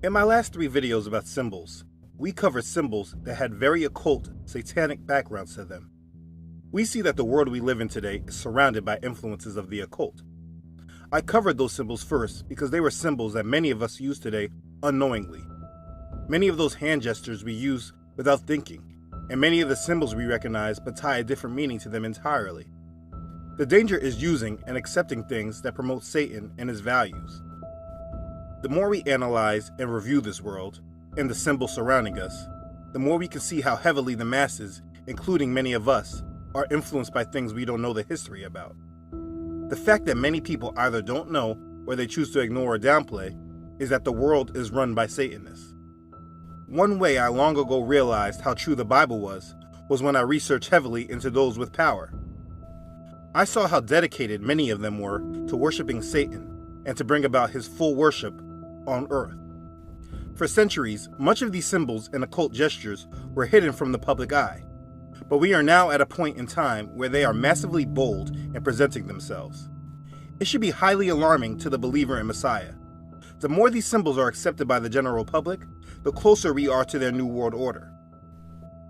In my last 3 videos about symbols, we covered symbols that had very occult, satanic backgrounds to them. We see that the world we live in today is surrounded by influences of the occult. I covered those symbols first because they were symbols that many of us use today unknowingly. Many of those hand gestures we use without thinking, and many of the symbols we recognize but tie a different meaning to them entirely. The danger is using and accepting things that promote Satan and his values. The more we analyze and review this world and the symbols surrounding us, the more we can see how heavily the masses, including many of us, are influenced by things we don't know the history about. The fact that many people either don't know or they choose to ignore or downplay is that the world is run by Satanists. One way I long ago realized how true the Bible was when I researched heavily into those with power. I saw how dedicated many of them were to worshiping Satan and to bring about his full worship on earth. For centuries, much of these symbols and occult gestures were hidden from the public eye, but we are now at a point in time where they are massively bold in presenting themselves. It should be highly alarming to the believer in Messiah. The more these symbols are accepted by the general public, the closer we are to their New World Order.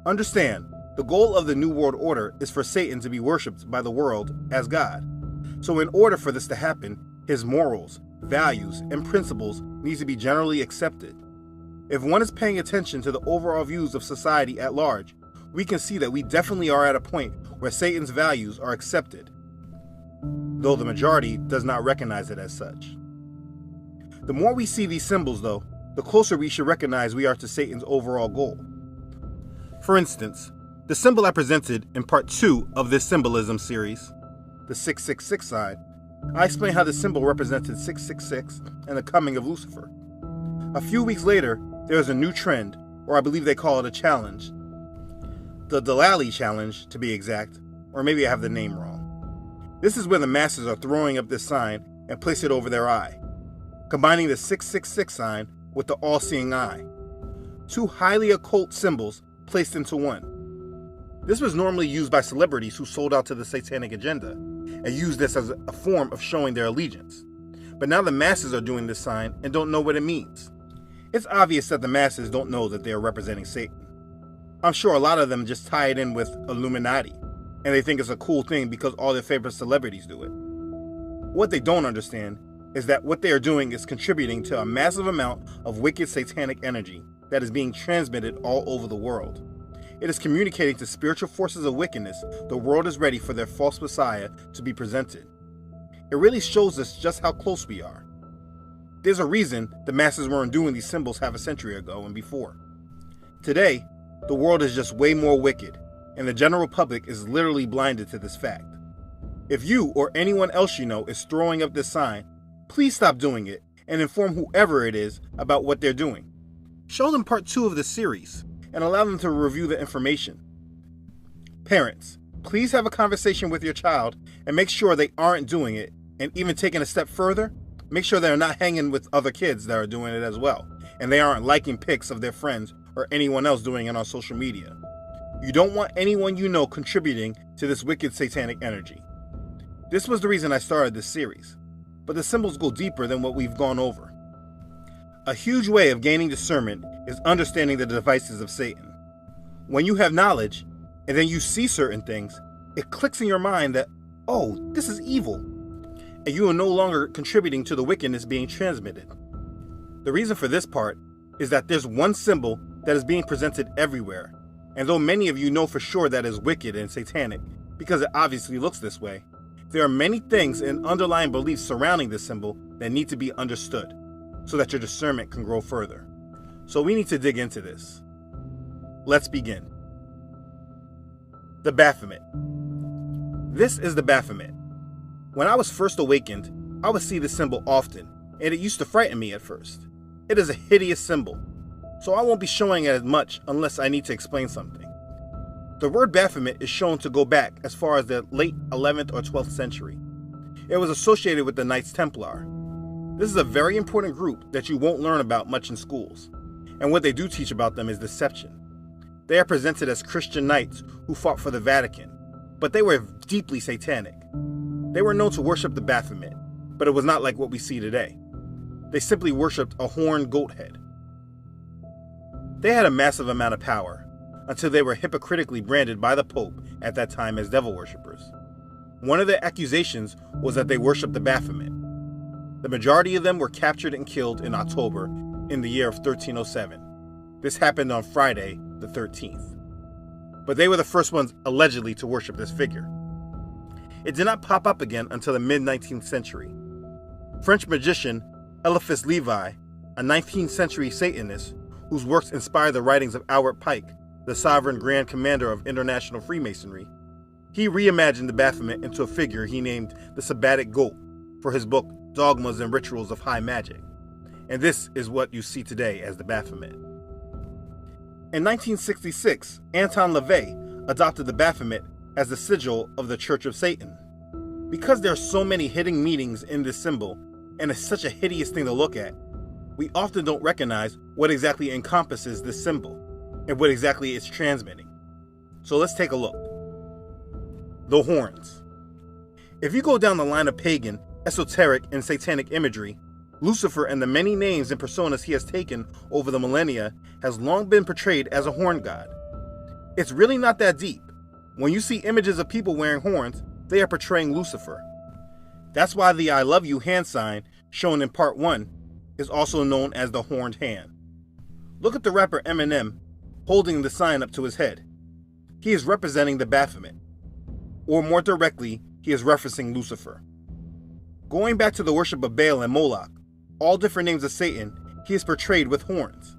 Understand, the goal of the New World Order is for Satan to be worshipped by the world as God. So in order for this to happen, his morals, values, and principles need to be generally accepted. If one is paying attention to the overall views of society at large, we can see that we definitely are at a point where Satan's values are accepted, though the majority does not recognize it as such. The more we see these symbols, though, the closer we should recognize we are to Satan's overall goal. For instance, the symbol I presented in part 2 of this symbolism series, the 666 sign, I explained how the symbol represented 666 and the coming of Lucifer. A few weeks later, there is a new trend, or I believe they call it a challenge. The Delali challenge, to be exact, or maybe I have the name wrong. This is where the masses are throwing up this sign and place it over their eye, combining the 666 sign with the all-seeing eye. 2 highly occult symbols placed into one. This was normally used by celebrities who sold out to the satanic agenda and used this as a form of showing their allegiance. But now the masses are doing this sign and don't know what it means. It's obvious that the masses don't know that they are representing Satan. I'm sure a lot of them just tie it in with Illuminati, and they think it's a cool thing because all their favorite celebrities do it. What they don't understand is that what they are doing is contributing to a massive amount of wicked satanic energy that is being transmitted all over the world. It is communicating to spiritual forces of wickedness the world is ready for their false messiah to be presented. It really shows us just how close we are. There's a reason the masses weren't doing these symbols half a century ago and before. Today, the world is just way more wicked, and the general public is literally blinded to this fact. If you or anyone else you know is throwing up this sign, please stop doing it and inform whoever it is about what they're doing. Show them part 2 of the series and allow them to review the information. Parents, please have a conversation with your child and make sure they aren't doing it, and even taking a step further, make sure they're not hanging with other kids that are doing it as well, and they aren't liking pics of their friends or anyone else doing it on social media. You don't want anyone you know contributing to this wicked satanic energy. This was the reason I started this series, but the symbols go deeper than what we've gone over. A huge way of gaining discernment is understanding the devices of Satan. When you have knowledge, and then you see certain things, it clicks in your mind that, oh, this is evil, and you are no longer contributing to the wickedness being transmitted. The reason for this part is that there's one symbol that is being presented everywhere, and though many of you know for sure that is wicked and satanic, because it obviously looks this way, there are many things and underlying beliefs surrounding this symbol that need to be understood, so that your discernment can grow further. So we need to dig into this. Let's begin. The Baphomet. This is the Baphomet. When I was first awakened, I would see this symbol often, and it used to frighten me at first. It is a hideous symbol, so I won't be showing it as much unless I need to explain something. The word Baphomet is shown to go back as far as the late 11th or 12th century. It was associated with the Knights Templar. This is a very important group that you won't learn about much in schools, and what they do teach about them is deception. They are presented as Christian knights who fought for the Vatican, but they were deeply satanic. They were known to worship the Baphomet, but it was not like what we see today. They simply worshipped a horned goat head. They had a massive amount of power, until they were hypocritically branded by the Pope at that time as devil worshippers. One of their accusations was that they worshipped the Baphomet. The majority of them were captured and killed in October in the year of 1307. This happened on Friday, the 13th. But they were the first ones allegedly to worship this figure. It did not pop up again until the mid-19th century. French magician Eliphas Levi, a 19th century Satanist whose works inspired the writings of Albert Pike, the sovereign grand commander of international Freemasonry, he reimagined the Baphomet into a figure he named the Sabbatic Goat for his book Dogmas and Rituals of High Magic. And this is what you see today as the Baphomet. In 1966, Anton LaVey adopted the Baphomet as the sigil of the Church of Satan. Because there are so many hidden meanings in this symbol, and it's such a hideous thing to look at, we often don't recognize what exactly encompasses this symbol and what exactly it's transmitting. So let's take a look. The horns. If you go down the line of pagan, esoteric, and satanic imagery, Lucifer and the many names and personas he has taken over the millennia has long been portrayed as a horn god. It's really not that deep. When you see images of people wearing horns, they are portraying Lucifer. That's why the I love you hand sign shown in part 1 is also known as the horned hand. Look at the rapper Eminem holding the sign up to his head. He is representing the Baphomet. Or more directly, he is referencing Lucifer. Going back to the worship of Baal and Moloch, all different names of Satan, he is portrayed with horns.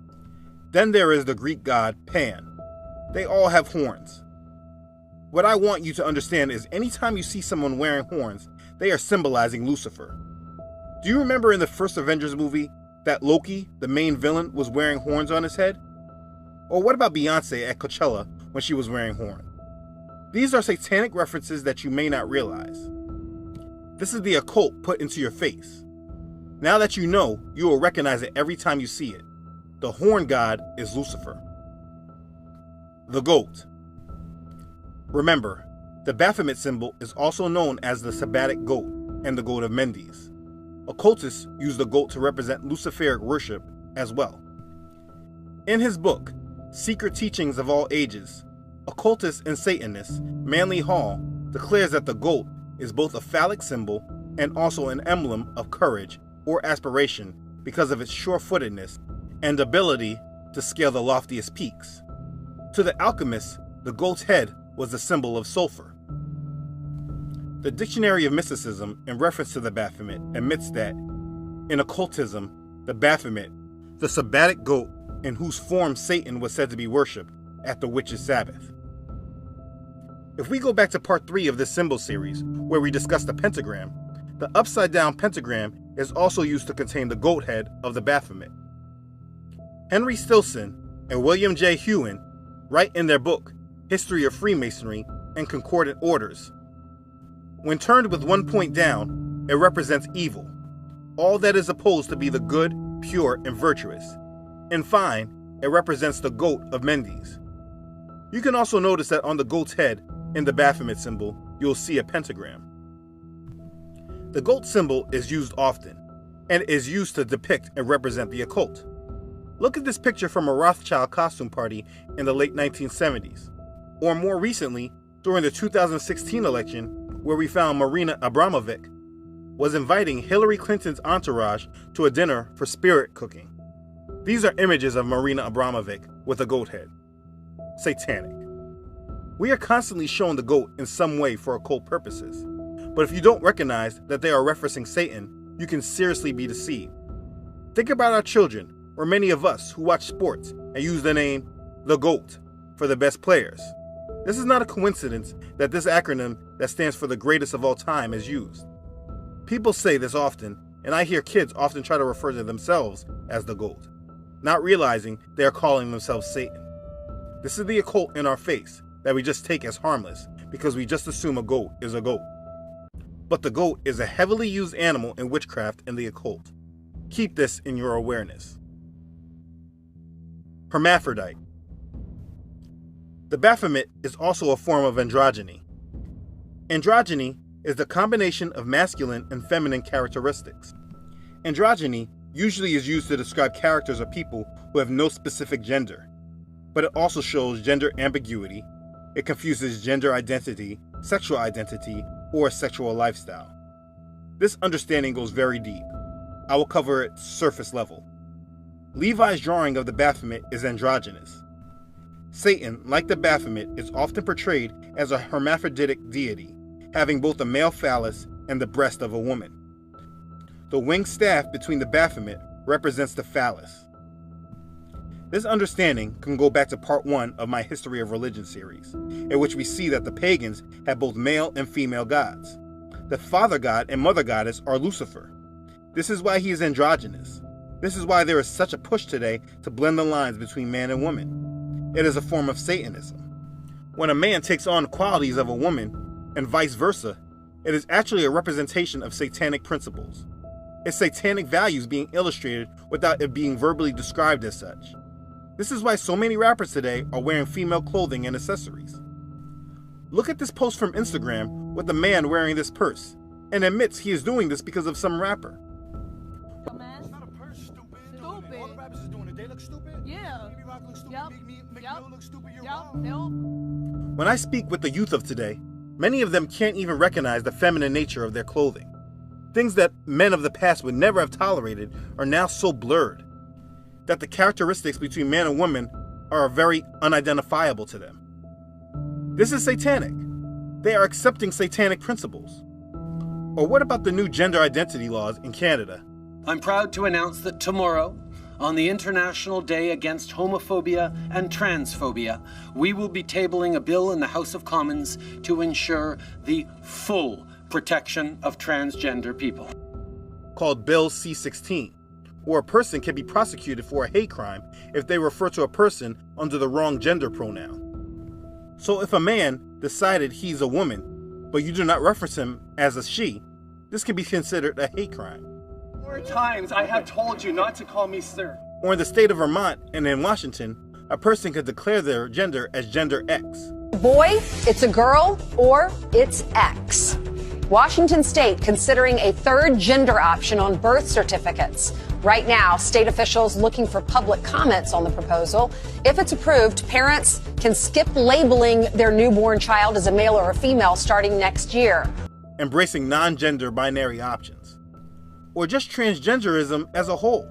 Then there is the Greek god Pan. They all have horns. What I want you to understand is anytime you see someone wearing horns, they are symbolizing Lucifer. Do you remember in the first Avengers movie that Loki, the main villain, was wearing horns on his head? Or what about Beyonce at Coachella when she was wearing horns? These are satanic references that you may not realize. This is the occult put into your face. Now that you know, you will recognize it every time you see it. The horn god is Lucifer. The goat. Remember, the Baphomet symbol is also known as the Sabbatic goat and the goat of Mendes. Occultists use the goat to represent Luciferic worship as well. In his book, Secret Teachings of All Ages, occultist and Satanist Manly Hall declares that the goat is both a phallic symbol and also an emblem of courage or aspiration because of its sure-footedness and ability to scale the loftiest peaks. To the alchemists, the goat's head was the symbol of sulfur. The Dictionary of Mysticism, in reference to the Baphomet, admits that, in occultism, the Baphomet, the Sabbatic goat in whose form Satan was said to be worshipped at the witches' Sabbath. If we go back to part 3 of this symbol series, where we discussed the pentagram, the upside-down pentagram is also used to contain the goat head of the Baphomet. Henry Stilson and William J. Hewen write in their book, History of Freemasonry and Concordant Orders, when turned with one point down, it represents evil, all that is opposed to be the good, pure, and virtuous. In fine, it represents the goat of Mendes. You can also notice that on the goat's head, in the Baphomet symbol, you'll see a pentagram. The goat symbol is used often, and is used to depict and represent the occult. Look at this picture from a Rothschild costume party in the late 1970s, or more recently, during the 2016 election, where we found Marina Abramovic was inviting Hillary Clinton's entourage to a dinner for spirit cooking. These are images of Marina Abramovic with a goat head. Satanic. We are constantly shown the goat in some way for occult purposes, but if you don't recognize that they are referencing Satan, you can seriously be deceived. Think about our children, or many of us who watch sports and use the name the GOAT for the best players. This is not a coincidence that this acronym that stands for the greatest of all time is used. People say this often, and I hear kids often try to refer to themselves as the GOAT, not realizing they are calling themselves Satan. This is the occult in our face that we just take as harmless because we just assume a goat is a goat. But the goat is a heavily used animal in witchcraft and the occult. Keep this in your awareness. Hermaphrodite. The Baphomet is also a form of androgyny. Androgyny is the combination of masculine and feminine characteristics. Androgyny usually is used to describe characters or people who have no specific gender, but it also shows gender ambiguity. It confuses gender identity, sexual identity, or sexual lifestyle. This understanding goes very deep. I will cover it surface level. Levi's drawing of the Baphomet is androgynous. Satan, like the Baphomet, is often portrayed as a hermaphroditic deity, having both a male phallus and the breast of a woman. The winged staff between the Baphomet represents the phallus. This understanding can go back to part 1 of my History of Religion series, in which we see that the pagans had both male and female gods. The father god and mother goddess are Lucifer. This is why he is androgynous. This is why there is such a push today to blend the lines between man and woman. It is a form of Satanism. When a man takes on qualities of a woman, and vice versa, it is actually a representation of satanic principles. It's satanic values being illustrated without it being verbally described as such. This is why so many rappers today are wearing female clothing and accessories. Look at this post from Instagram with a man wearing this purse and admits he is doing this because of some rapper. It's not a purse, stupid. Stupid. All the rappers is doing it. They look stupid. Yeah. Baby Rock looks stupid. Yep. Make Yep. Mill look stupid. You're Yep. wrong. When I speak with the youth of today, many of them can't even recognize the feminine nature of their clothing. Things that men of the past would never have tolerated are now so blurred that the characteristics between man and woman are very unidentifiable to them. This is satanic. They are accepting satanic principles. Or what about the new gender identity laws in Canada? I'm proud to announce that tomorrow, on the International Day Against Homophobia and Transphobia, we will be tabling a bill in the House of Commons to ensure the full protection of transgender people. Called Bill C-16, where a person can be prosecuted for a hate crime if they refer to a person under the wrong gender pronoun. So if a man decided he's a woman, but you do not reference him as a she, this can be considered a hate crime. 4 times I have told you not to call me sir. Or in the state of Vermont and in Washington, a person could declare their gender as gender X. Boy, it's a girl, or it's X. Washington State considering a third gender option on birth certificates. Right now, state officials looking for public comments on the proposal. If it's approved, parents can skip labeling their newborn child as a male or a female starting next year. Embracing non-gender binary options. Or just transgenderism as a whole.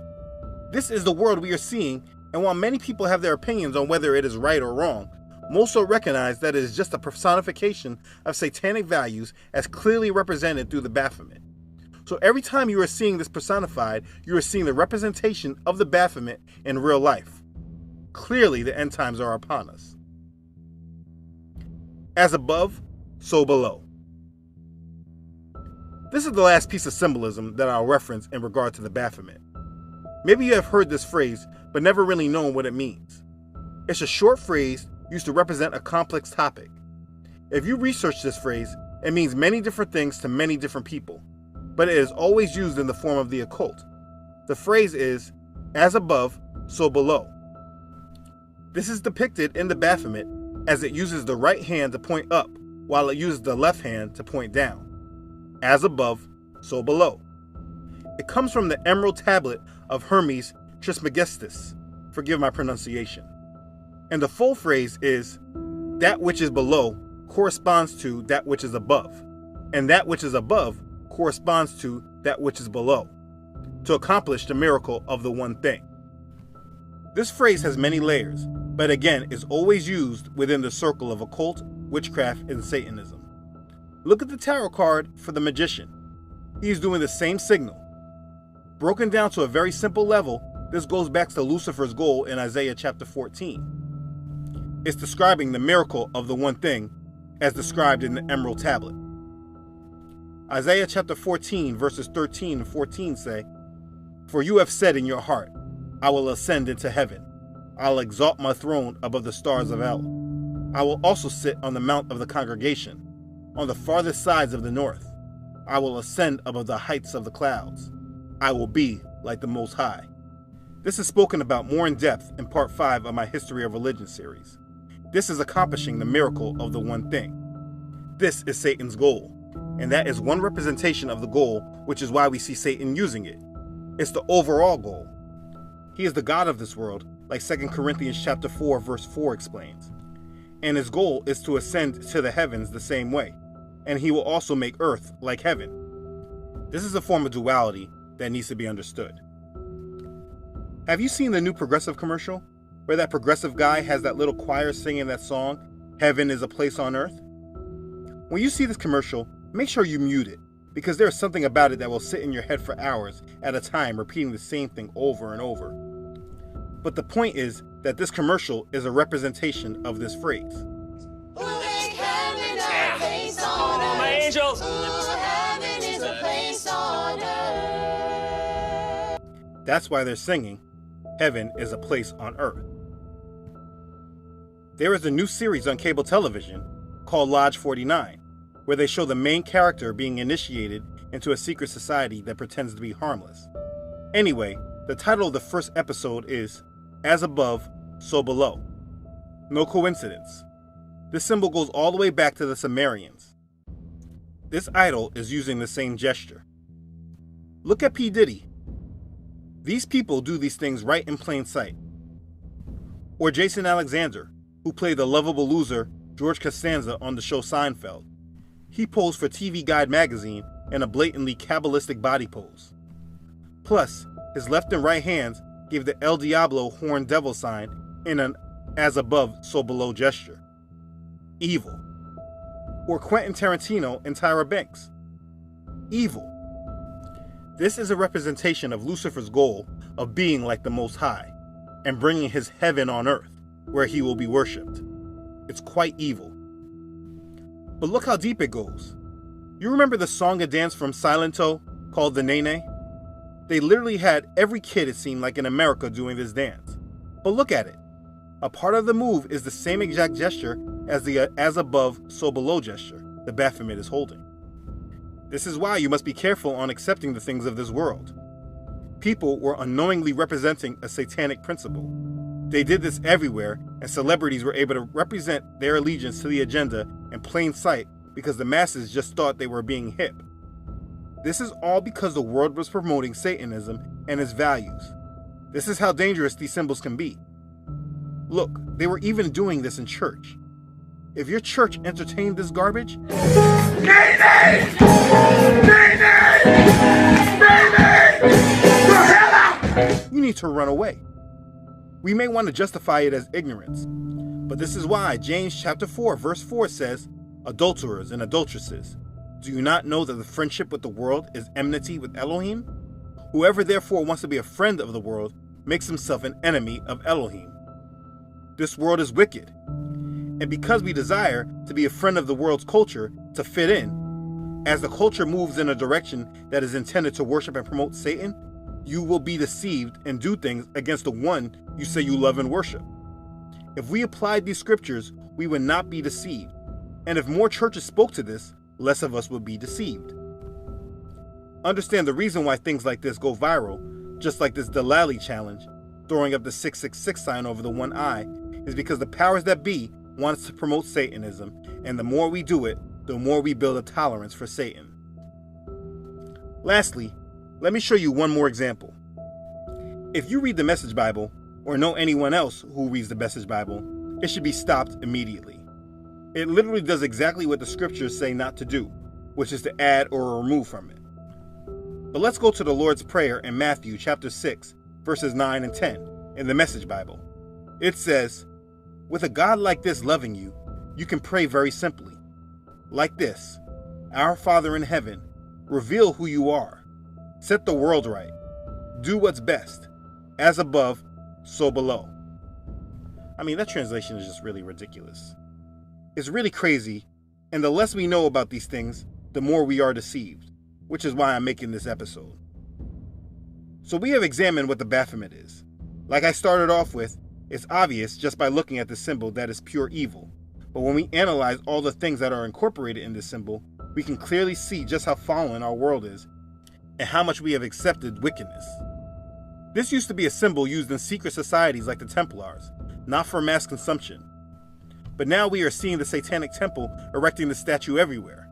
This is the world we are seeing, and while many people have their opinions on whether it is right or wrong, most will recognize that it is just a personification of satanic values as clearly represented through the Baphomet. So every time you are seeing this personified, you are seeing the representation of the Baphomet in real life. Clearly, the end times are upon us. As above, so below. This is the last piece of symbolism that I'll reference in regard to the Baphomet. Maybe you have heard this phrase, but never really known what it means. It's a short phrase used to represent a complex topic. If you research this phrase, it means many different things to many different people, but it is always used in the form of the occult. The phrase is, as above, so below. This is depicted in the Baphomet as it uses the right hand to point up, while it uses the left hand to point down. As above, so below. It comes from the emerald tablet of Hermes Trismegistus. Forgive my pronunciation. And the full phrase is, that which is below corresponds to that which is above, and that which is above corresponds to that which is below, to accomplish the miracle of the one thing. This phrase has many layers, but again is always used within the circle of occult, witchcraft, and Satanism. Look at the tarot card for the magician. He is doing the same signal. Broken down to a very simple level, this goes back to Lucifer's goal in Isaiah chapter 14. It's describing the miracle of the one thing as described in the emerald tablet. Isaiah chapter 14 verses 13 and 14 say, "For you have said in your heart, I will ascend into heaven. I'll exalt my throne above the stars of hell. I will also sit on the mount of the congregation, on the farthest sides of the north. I will ascend above the heights of the clouds. I will be like the Most High." This is spoken about more in depth in part 5 of my History of Religion series. This is accomplishing the miracle of the one thing. This is Satan's goal, and that is one representation of the goal, which is why we see Satan using it. It's the overall goal. He is the god of this world, like 2 Corinthians chapter 4, verse 4 explains. And his goal is to ascend to the heavens the same way, and he will also make earth like heaven. This is a form of duality that needs to be understood. Have you seen the new Progressive commercial, where that progressive guy has that little choir singing that song, Heaven is a Place on Earth? When you see this commercial, make sure you mute it, because there is something about it that will sit in your head for hours at a time, repeating the same thing over and over. But the point is that this commercial is a representation of this phrase. We'll make heaven a place on earth. My angels! Ooh, heaven is a place on earth. That's why they're singing, Heaven is a Place on Earth. There is a new series on cable television called Lodge 49, where they show the main character being initiated into a secret society that pretends to be harmless. Anyway, the title of the first episode is As Above, So Below. No coincidence. This symbol goes all the way back to the Sumerians. This idol is using the same gesture. Look at P. Diddy. These people do these things right in plain sight. Or Jason Alexander, who played the lovable loser George Costanza on the show Seinfeld. He posed for TV Guide magazine in a blatantly Kabbalistic body pose. Plus, his left and right hands gave the El Diablo horned devil sign in an as above, so below gesture. Evil. Or Quentin Tarantino and Tyra Banks. Evil. This is a representation of Lucifer's goal of being like the Most High and bringing his heaven on earth, where he will be worshipped. It's quite evil. But look how deep it goes. You remember the song and dance from Silento called the Nene? They literally had every kid, it seemed like, in America doing this dance. But look at it. A part of the move is the same exact gesture as the as above, so below gesture the Baphomet is holding. This is why you must be careful on accepting the things of this world. People were unknowingly representing a satanic principle. They did this everywhere, and celebrities were able to represent their allegiance to the agenda in plain sight because the masses just thought they were being hip. This is all because the world was promoting Satanism and its values. This is how dangerous these symbols can be. Look, they were even doing this in church. If your church entertained this garbage, you need to run away. We may want to justify it as ignorance, but this is why James chapter 4 verse 4 says, adulterers and adulteresses, do you not know that the friendship with the world is enmity with Elohim? Whoever therefore wants to be a friend of the world makes himself an enemy of Elohim. This world is wicked, and because we desire to be a friend of the world's culture, to fit in, as the culture moves in a direction that is intended to worship and promote Satan, you will be deceived and do things against the one you say you love and worship. If we applied these scriptures, we would not be deceived. And if more churches spoke to this, less of us would be deceived. Understand the reason why things like this go viral, just like this Delali challenge, throwing up the 666 sign over the one eye, is because the powers that be want us to promote Satanism, and the more we do it, the more we build a tolerance for Satan. Lastly, let me show you one more example. If you read the Message Bible, or know anyone else who reads the Message Bible, it should be stopped immediately. It literally does exactly what the scriptures say not to do, which is to add or remove from it. But let's go to the Lord's Prayer in Matthew chapter 6, verses 9 and 10 in the Message Bible. It says, with a God like this loving you, you can pray very simply. Like this, Our Father in heaven, reveal who you are. Set the world right. Do what's best. As above, so below. I mean, that translation is just really ridiculous. It's really crazy, and the less we know about these things, the more we are deceived, which is why I'm making this episode. So we have examined what the Baphomet is. Like I started off with, it's obvious just by looking at the symbol that it's pure evil. But when we analyze all the things that are incorporated in this symbol, we can clearly see just how fallen our world is and how much we have accepted wickedness. This used to be a symbol used in secret societies like the Templars, not for mass consumption. But now we are seeing the Satanic Temple erecting the statue everywhere.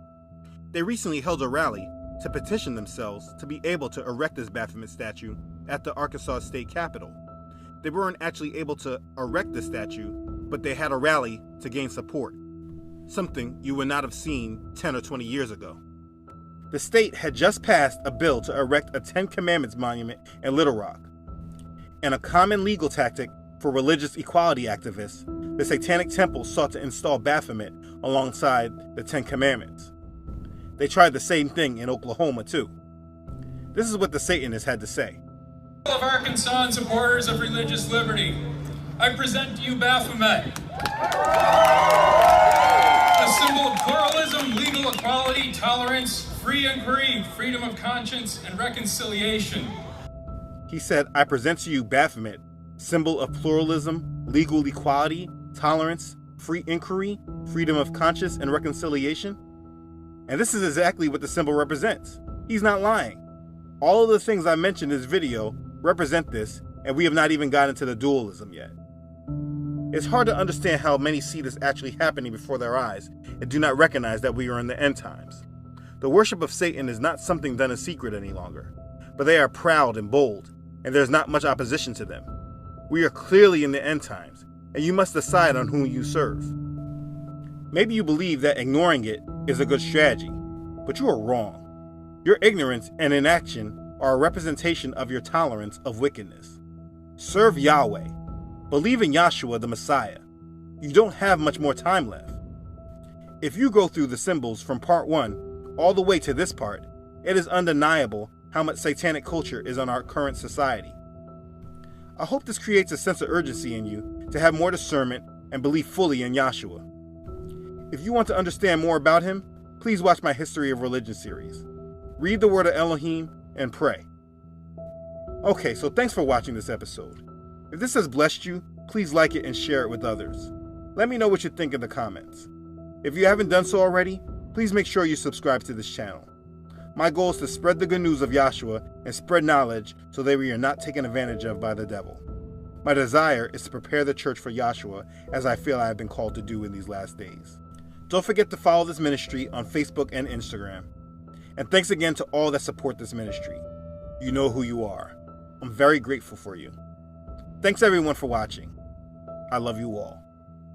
They recently held a rally to petition themselves to be able to erect this Baphomet statue at the Arkansas State Capitol. They weren't actually able to erect the statue, but they had a rally to gain support, something you would not have seen 10 or 20 years ago. The state had just passed a bill to erect a Ten Commandments monument in Little Rock. And a common legal tactic for religious equality activists, the Satanic Temple sought to install Baphomet alongside the Ten Commandments. They tried the same thing in Oklahoma too. This is what the Satanists had to say. Of Arkansas and supporters of religious liberty, I present to you Baphomet, a symbol of pluralism, legal equality, tolerance, free inquiry, freedom of conscience, and reconciliation. He said, I present to you Baphomet, symbol of pluralism, legal equality, tolerance, free inquiry, freedom of conscience, and reconciliation. And this is exactly what the symbol represents. He's not lying. All of the things I mentioned in this video represent this, and we have not even gotten to the dualism yet. It's hard to understand how many see this actually happening before their eyes and do not recognize that we are in the end times. The worship of Satan is not something done in secret any longer, but they are proud and bold, and there's not much opposition to them. We are clearly in the end times, and you must decide on whom you serve. Maybe you believe that ignoring it is a good strategy, but you are wrong. Your ignorance and inaction are a representation of your tolerance of wickedness. Serve Yahweh. Believe in Yahshua the Messiah. You don't have much more time left. If you go through the symbols from part 1 all the way to this part, it is undeniable how much satanic culture is on our current society. I hope this creates a sense of urgency in you to have more discernment and believe fully in Yahshua. If you want to understand more about him, please watch my History of Religion series. Read the word of Elohim and pray. Okay, so thanks for watching this episode. If this has blessed you, please like it and share it with others. Let me know what you think in the comments. If you haven't done so already, please make sure you subscribe to this channel. My goal is to spread the good news of Yahshua and spread knowledge so that we are not taken advantage of by the devil. My desire is to prepare the church for Yahshua as I feel I have been called to do in these last days. Don't forget to follow this ministry on Facebook and Instagram. And thanks again to all that support this ministry. You know who you are. I'm very grateful for you. Thanks everyone for watching. I love you all.